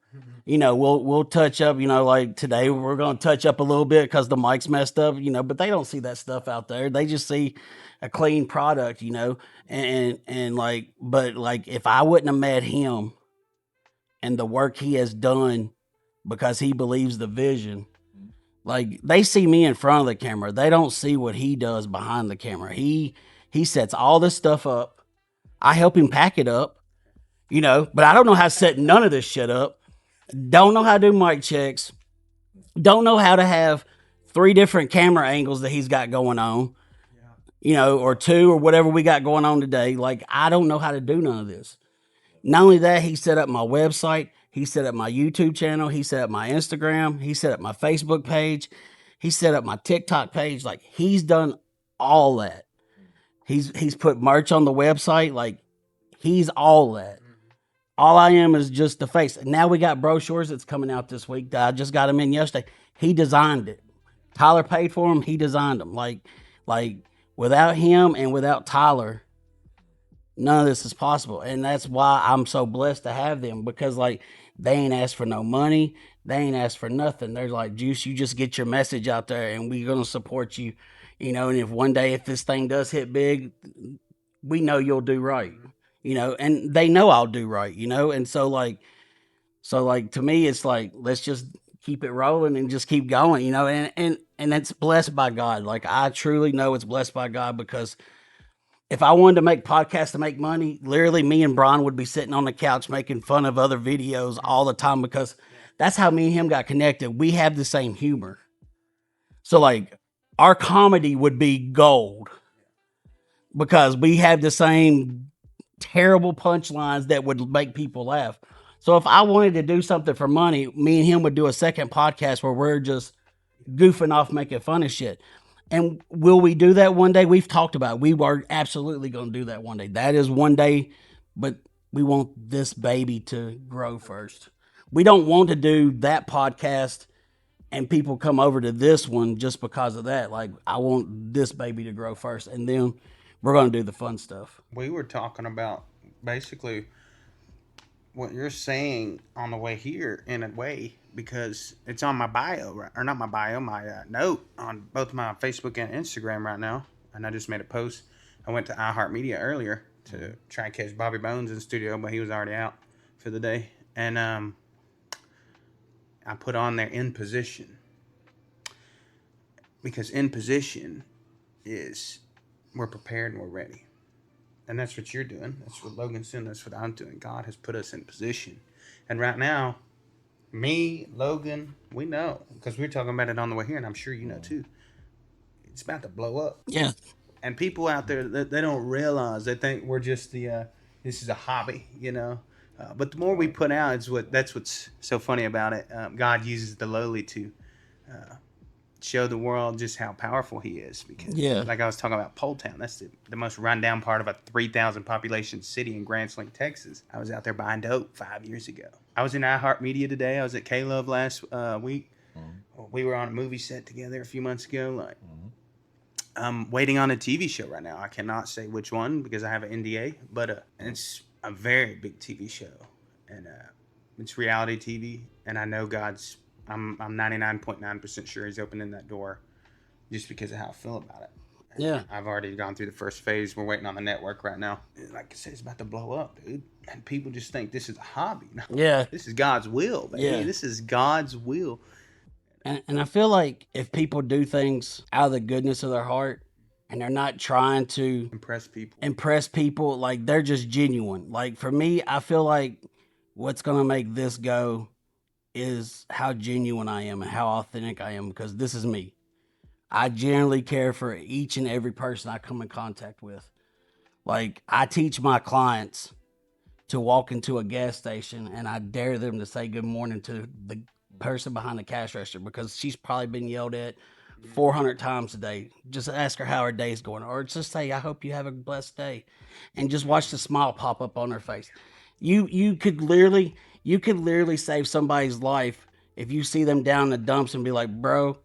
We'll touch up, today we're going to touch up a little bit because the mic's messed up, but they don't see that stuff out there. They just see a clean product, but if I wouldn't have met him and the work he has done because he believes the vision, they see me in front of the camera. They don't see what he does behind the camera. He He sets all this stuff up. I help him pack it up, you know, but I don't know how to set none of this shit up. Don't know how to do mic checks. Don't know how to have 3 different camera angles that he's got going on, you know, or 2 or whatever we got going on today. Like, I don't know how to do none of this. Not only that, he set up my website. He set up my YouTube channel. He set up my Instagram. He set up my Facebook page. He set up my TikTok page. Like, he's done all that. He's put merch on the website. Like, he's all that. All I am is just the face. Now we got brochures that's coming out this week. I just got them in yesterday. He designed it. Tyler paid for them. He designed them. Like without him and without Tyler, none of this is possible. And that's why I'm so blessed to have them, because like they ain't asked for no money. They ain't asked for nothing. They're like, Juice, you just get your message out there and we're going to support you. You know, and if one day, if this thing does hit big, we know you'll do right. You know, and they know I'll do right, you know? And so like to me, it's like, let's just keep it rolling and just keep going, you know? And it's blessed by God. Like, I truly know it's blessed by God, because if I wanted to make podcasts to make money, literally me and Brian would be sitting on the couch making fun of other videos all the time, because that's how me and him got connected. We have the same humor. So like our comedy would be gold, because we have the same terrible punchlines that would make people laugh. So if I wanted to do something for money, me and him would do a second podcast where we're just goofing off, making fun of shit. And will we do that one day? We've talked about it. We are absolutely going to do that one day. That is one day, but we want this baby to grow first. We don't want to do that podcast and people come over to this one just because of that. Like, I want this baby to grow first, and then we're going to do the fun stuff. We were talking about basically what you're saying on the way here, in a way, because it's on my bio, or not my bio, my note on both my Facebook and Instagram right now. And I just made a post. I went to iHeartMedia earlier to try and catch Bobby Bones in the studio, but he was already out for the day. And I put on there in position, because in position is we're prepared and we're ready. And that's what you're doing. That's what Logan's doing. That's what I'm doing. God has put us in position. And right now, me, Logan, we know, because we were talking about it on the way here, and I'm sure you know too, it's about to blow up. Yeah. And people out there, they don't realize. They think we're just this is a hobby, you know. But the more we put out, that's what's so funny about it. God uses the lowly to show the world just how powerful he is. Because, like I was talking about Poletown, that's the most rundown part of a 3,000 population city in Grand Sling, Texas. I was out there buying dope 5 years ago. I was in iHeartMedia today. I was at K-Love last week. Mm-hmm. We were on a movie set together a few months ago. Like, I'm waiting on a TV show right now. I cannot say which one because I have an NDA, but it's a very big TV show, and it's reality TV. And I know I'm 99.9% sure he's opening that door, just because of how I feel about it. Yeah. I've already gone through the first phase. We're waiting on the network right now. Like I said, it's about to blow up, dude. And people just think this is a hobby. No, yeah. This is God's will, baby. Yeah. This is God's will. And I feel like if people do things out of the goodness of their heart, and they're not trying to impress people, like, they're just genuine. Like, for me, I feel like what's going to make this go is how genuine I am and how authentic I am, because this is me. I genuinely care for each and every person I come in contact with. Like, I teach my clients to walk into a gas station and I dare them to say good morning to the person behind the cash register, because she's probably been yelled at 400 times a day. Just ask her how her day's going, or just say, I hope you have a blessed day, and just watch the smile pop up on her face. You could literally save somebody's life if you see them down in the dumps and be like, bro,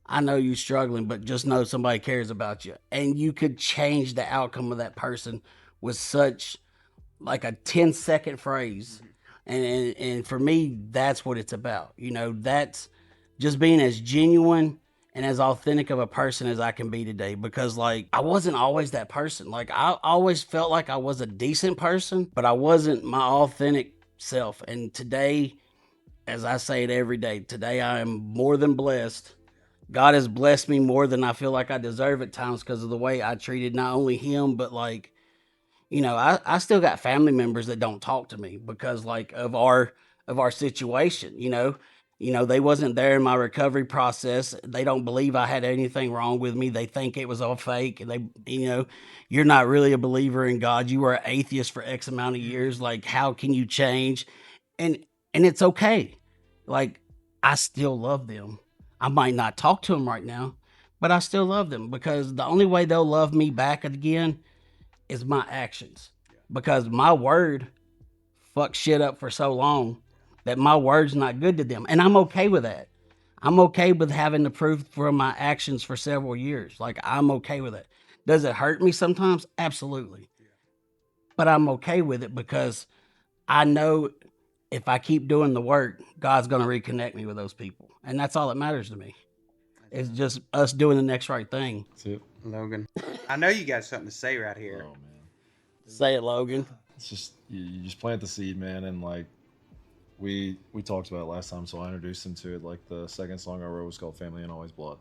I know you're struggling, but just know somebody cares about you. And you could change the outcome of that person with such like a 10-second phrase. And for me, that's what it's about. You know, that's just being as genuine and as authentic of a person as I can be today, because like I wasn't always that person. Like I always felt like I was a decent person, but I wasn't my authentic self. And today, as I say it every day, today I am more than blessed God has blessed me more than I feel like I deserve at times because of the way I treated not only him, but like, I still got family members that don't talk to me because like of our situation, they wasn't there in my recovery process. They don't believe I had anything wrong with me. They think it was all fake. And you're not really a believer in God. You were an atheist for X amount of years. Like, how can you change? And it's okay. Like, I still love them. I might not talk to them right now, but I still love them because the only way they'll love me back again is my actions. Because my word fucked shit up for so long that my word's not good to them. And I'm okay with that. I'm okay with having the proof from my actions for several years. Like, I'm okay with it. Does it hurt me sometimes? Absolutely. But I'm okay with it because I know if I keep doing the work, God's going to reconnect me with those people. And that's all that matters to me. It's just us doing the next right thing. That's it. Logan, I know you got something to say right here. Oh man, Say it, Logan. it's just you just plant the seed, man, and like we talked about it last time, so I introduced him to it. Like the second song I wrote was called "Family and Always Blood,"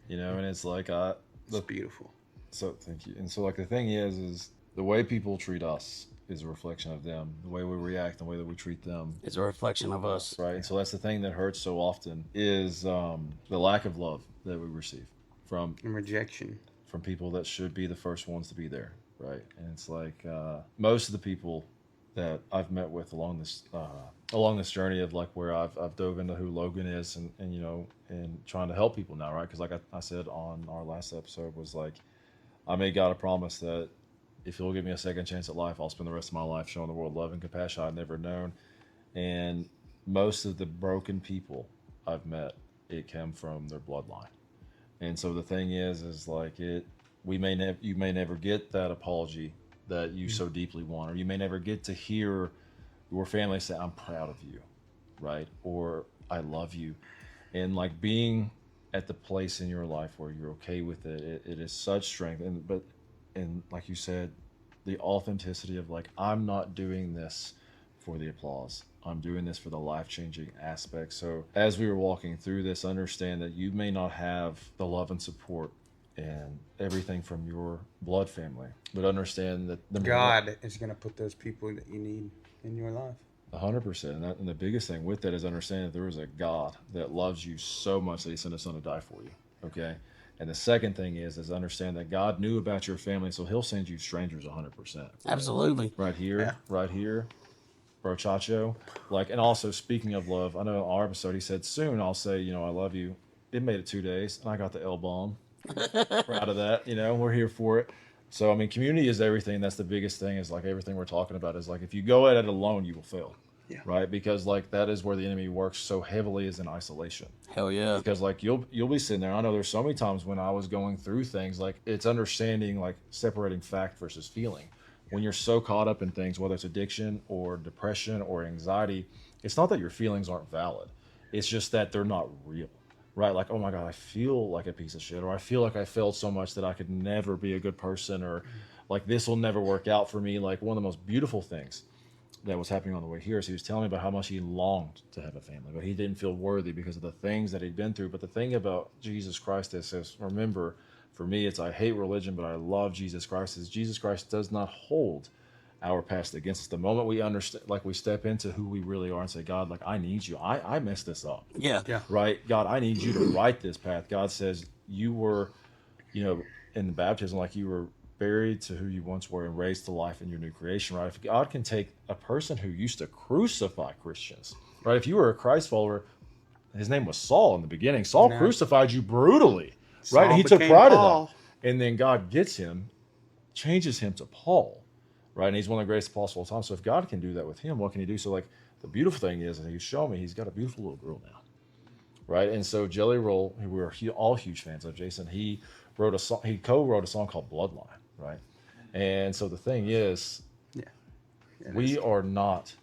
and it's like It's beautiful. So thank you. And so like the thing is the way people treat us is a reflection of them. The way we react, the way that we treat them, It's a reflection of us. right? And so that's the thing that hurts so often is the lack of love that we receive from And rejection. people that should be the first ones to be there, right? And it's like most of the people that I've met with along this journey of like where I've dove into who Logan is and and trying to help people now, right? Because like I said on our last episode was like I made God a promise that if he'll give me a second chance at life, I'll spend the rest of my life showing the world love and compassion I'd never known. And most of the broken people I've met, it came from their bloodline. And so the thing is like you may never get that apology that you so deeply want, or you may never get to hear your family say, "I'm proud of you," right? Or "I love you." And like being at the place in your life where you're okay with it, it is such strength. And like you said, the authenticity of like, I'm not doing this for the applause. I'm doing this for the life-changing aspect. So as we were walking through this, understand that you may not have the love and support and everything from your blood family, but understand that God is going to put those people that you need in your life. 100%. And the biggest thing with that is understanding that there is a God that loves you so much that he sent his son to die for you. Okay. And the second thing is understand that God knew about your family, so he'll send you strangers 100%. Absolutely. Right here, bro Chacho. Like, and also speaking of love, I know in our episode he said, soon I'll say, I love you. It made it 2 days, and I got the L bomb. Proud of that. We're here for it. So, I mean, community is everything. That's the biggest thing is like everything we're talking about is like if you go at it alone, you will fail. Yeah. Right? Because like that is where the enemy works so heavily is in isolation. Hell yeah. Because like you'll be sitting there. I know there's so many times when I was going through things like it's understanding like separating fact versus feeling. When you're so caught up in things, whether it's addiction or depression or anxiety, it's not that your feelings aren't valid. It's just that they're not real. Right? Like, oh my God, I feel like a piece of shit, or I feel like I failed so much that I could never be a good person, or like this will never work out for me. Like one of the most beautiful things that was happening on the way here is he was telling me about how much he longed to have a family, but he didn't feel worthy because of the things that he'd been through. But the thing about Jesus Christ is, remember, for me, it's I hate religion, but I love Jesus Christ, is Jesus Christ does not hold our past against us. The moment we understand, like we step into who we really are and say, God, like I need you. I messed this up. Yeah. Right? God, I need you to write this path. God says you were, in the baptism, like you were buried to who you once were and raised to life in your new creation, right? If God can take a person who used to crucify Christians, right? If you were a Christ follower, his name was Saul in the beginning. Saul crucified you brutally, right? And he took pride in that. And then God gets him, changes him to Paul, right? And he's one of the greatest apostles of all time. So if God can do that with him, what can he do? So like the beautiful thing is, and he's shown me, he's got a beautiful little girl now, right? And so Jelly Roll, who we're all huge fans of, Jason, he wrote a song, he co-wrote a song called Bloodline, right? And so the thing is, we are not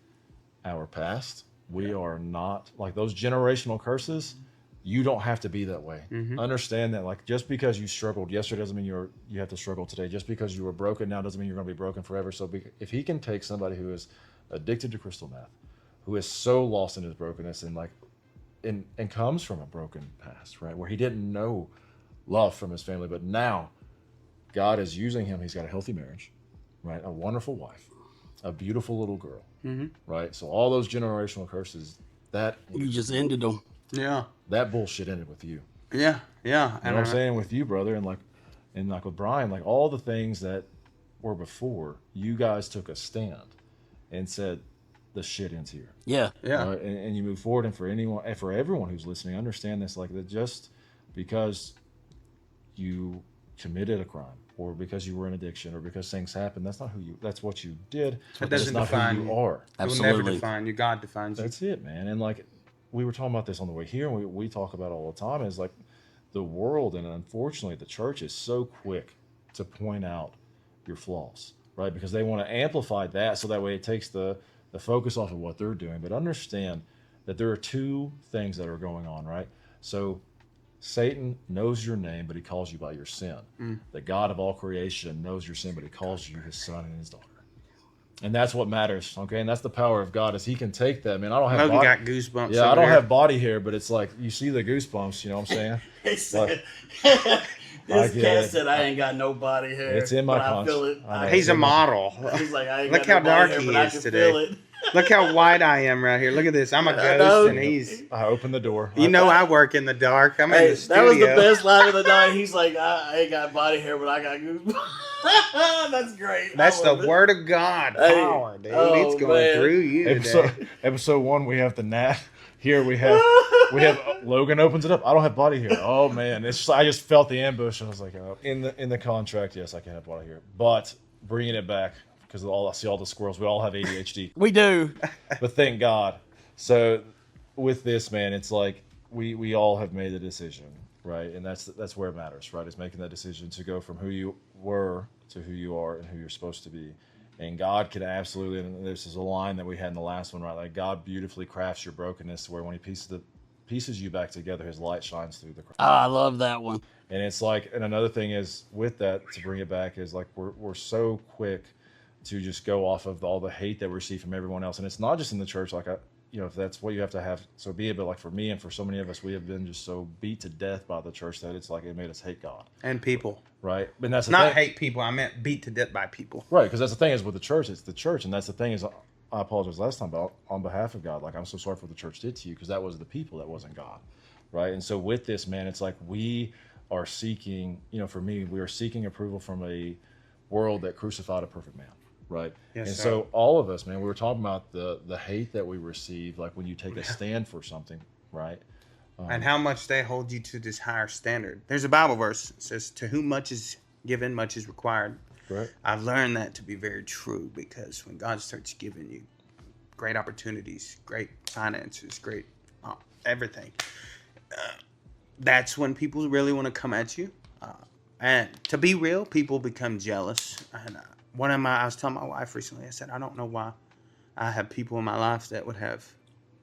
our past. We are not like those generational curses. You don't have to be that way. Understand that, like, just because you struggled yesterday doesn't mean you have to struggle today. Just because you were broken now doesn't mean you're going to be broken forever. So if he can take somebody who is addicted to crystal meth, who is so lost in his brokenness and like and comes from a broken past, right? Where he didn't know love from his family, but now God is using him. He's got a healthy marriage, right? A wonderful wife, a beautiful little girl, right? So all those generational curses, that You just ended them. Yeah. that bullshit ended with you. Yeah. Yeah. You know what I'm saying? With you, brother, and like with Brian, like all the things that were before, you guys took a stand and said, the shit ends here. Yeah. Yeah. Right? And you move forward. And for anyone, and for everyone who's listening, understand this: like that, just because you committed a crime, or because you were in addiction, or because things happened, that's not who you. That's what you did. That That's doesn't not define who you are. It will Absolutely. never define you. God defines you. That's it, man. And like we were talking about this on the way here, and we talk about it all the time. Is like the world, and unfortunately, the church is so quick to point out your flaws, right? Because they want to amplify that, so that way it takes the focus off of what they're doing. But understand that there are two things that are going on, right? So Satan knows your name, but he calls you by your sin. The God of all creation knows your sin, but he calls you his son and his daughter. And that's what matters, okay? And that's the power of God, is he can take that. Man, I don't have Logan body, got goosebumps. yeah, I over don't there. have body hair, but it's like you see the goosebumps, you know what I'm saying? He said, I this get cat it. said I ain't got no body hair. It's in my but I punch. feel it. I know. He's a model. He's like, I ain't Look got how no body dark hair, he but I is can today. feel it. Look how white I am right here. Look at this. I'm a I know. ghost, and he's. I opened the door. You know, I work in the dark. I'm in Hey, the studio. that was the best line of the night. He's like, I ain't got body hair, but I got goosebumps. That's great. That's I the love it. word of God Hey, power, dude. oh, It's going man. through you today. Episode 1, we have the gnat. Here we have Logan opens it up. I don't have body hair. Oh man, it's just, I just felt the ambush, and I was like, oh. in the contract, yes, I can have body hair, but bringing it back because I see all the squirrels. We all have ADHD, We do. but thank God. So with this, man, it's like we all have made the decision, right? And that's where it matters, right? Is making that decision to go from who you were to who you are and who you're supposed to be. And God can absolutely, and this is a line that we had in the last one, right? Like God beautifully crafts your brokenness to where when he pieces you back together, his light shines through the cracks. Oh, I love that one. And it's like, and another thing is with that, to bring it back, is like we're so quick to just go off of all the hate that we receive from everyone else. And it's not just in the church, like if that's what you have to have, so be it. But like for me and for so many of us, we have been just so beat to death by the church that it's like it made us hate God, And people. right? And that's the Not thing. hate people. I meant beat to death by people. Right, because that's the thing is with the church, it's the church, and that's the thing is, I apologize last time, but on behalf of God, like I'm so sorry for what the church did to you, because that was the people, that wasn't God, right? And so with this, man, it's like we are seeking, for me, we are seeking approval from a world that crucified a perfect man, right? Yes, and sir. so all of us, man, we were talking about the hate that we receive, like when you take a stand for something, right? And how much they hold you to this higher standard. There's a Bible verse that says, to whom much is given, much is required. Right. I've learned that to be very true, because when God starts giving you great opportunities, great finances, great everything, that's when people really want to come at you. And to be real, people become jealous. And I was telling my wife recently, I said, I don't know why I have people in my life that would have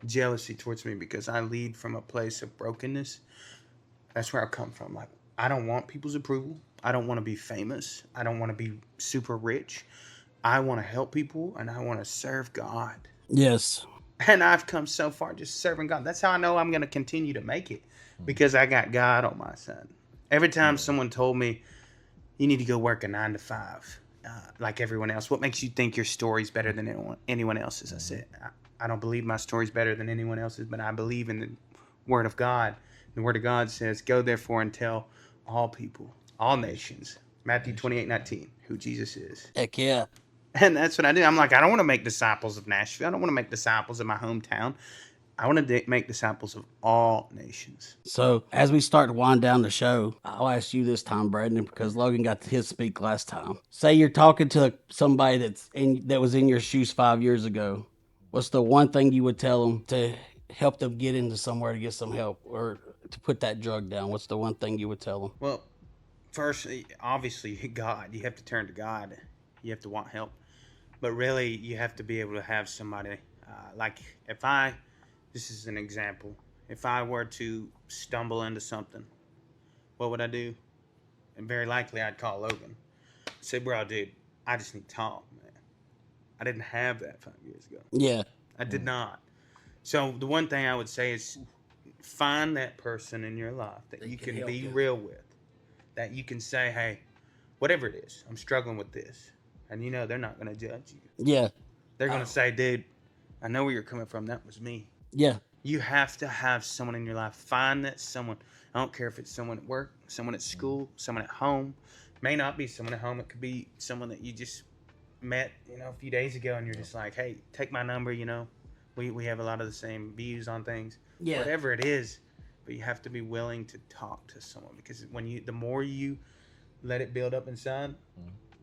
jealousy towards me, because I lead from a place of brokenness. That's where I come from. Like, I don't want people's approval. I don't want to be famous. I don't want to be super rich. I want to help people, and I want to serve God. Yes. And I've come so far just serving God. That's how I know I'm going to continue to make it, because I got God on my side. Every time someone told me, you need to go work a 9 to 5, like everyone else, what makes you think your story's better than anyone else's? I said, I don't believe my story's better than anyone else's, but I believe in the Word of God. The Word of God says, go therefore and tell all people, all nations, Matthew 28:19, who Jesus is. Heck yeah. And that's what I do. I'm like, I don't want to make disciples of Nashville. I don't want to make disciples of my hometown. I want to make disciples of all nations. So as we start to wind down the show, I'll ask you this time, Brandon, because Logan got his speak last time. Say you're talking to somebody that was in your shoes 5 years ago. What's the one thing you would tell them to help them get into somewhere to get some help, or to put that drug down? What's the one thing you would tell them? Well, first, obviously, God. You have to turn to God. You have to want help. But really, you have to be able to have somebody. Like, this is an example. If I were to stumble into something, what would I do? And very likely, I'd call Logan. Say, bro, dude, I just need to talk, man. I didn't have that 5 years ago. Yeah. I did not. So the one thing I would say is find that person in your life that you can help be you. real with, that you can say, hey, whatever it is, I'm struggling with this. And they're not going to judge you. Yeah. They're going to say, dude, I know where you're coming from. That was me. Yeah. You have to have someone in your life. Find that someone. I don't care if it's someone at work, someone at school, someone at home. May not be someone at home. It could be someone that you just met, a few days ago, and you're just like, hey, take my number. We have a lot of the same views on things. Yeah. Whatever it is, but you have to be willing to talk to someone, because the more you let it build up inside,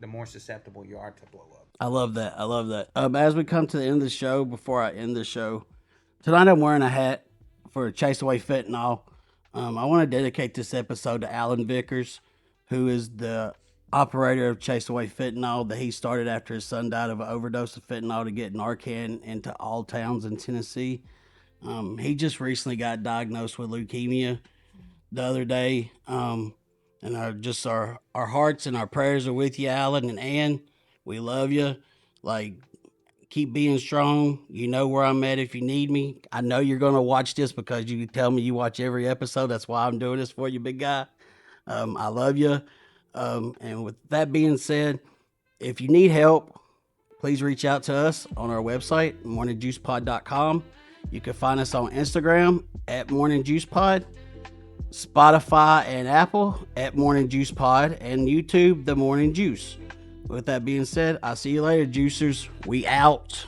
the more susceptible you are to blow up. I love that. As we come to the end of the show, before I end the show, tonight I'm wearing a hat for Chase Away Fentanyl. I want to dedicate this episode to Alan Vickers, who is the operator of Chase Away Fentanyl that he started after his son died of an overdose of fentanyl to get Narcan into all towns in Tennessee. He just recently got diagnosed with leukemia the other day. And our hearts and our prayers are with you, Alan and Ann. We love you. Keep being strong. You know where I'm at if you need me. I know you're going to watch this because you tell me you watch every episode. That's why I'm doing this for you, big guy. I love you. And with that being said, if you need help, please reach out to us on our website, morningjuicepod.com. You can find us on Instagram at morningjuicepod, Spotify and Apple at Morning Juice Pod, and YouTube, The Morning Juice. With that being said, I'll see you later, juicers. We out.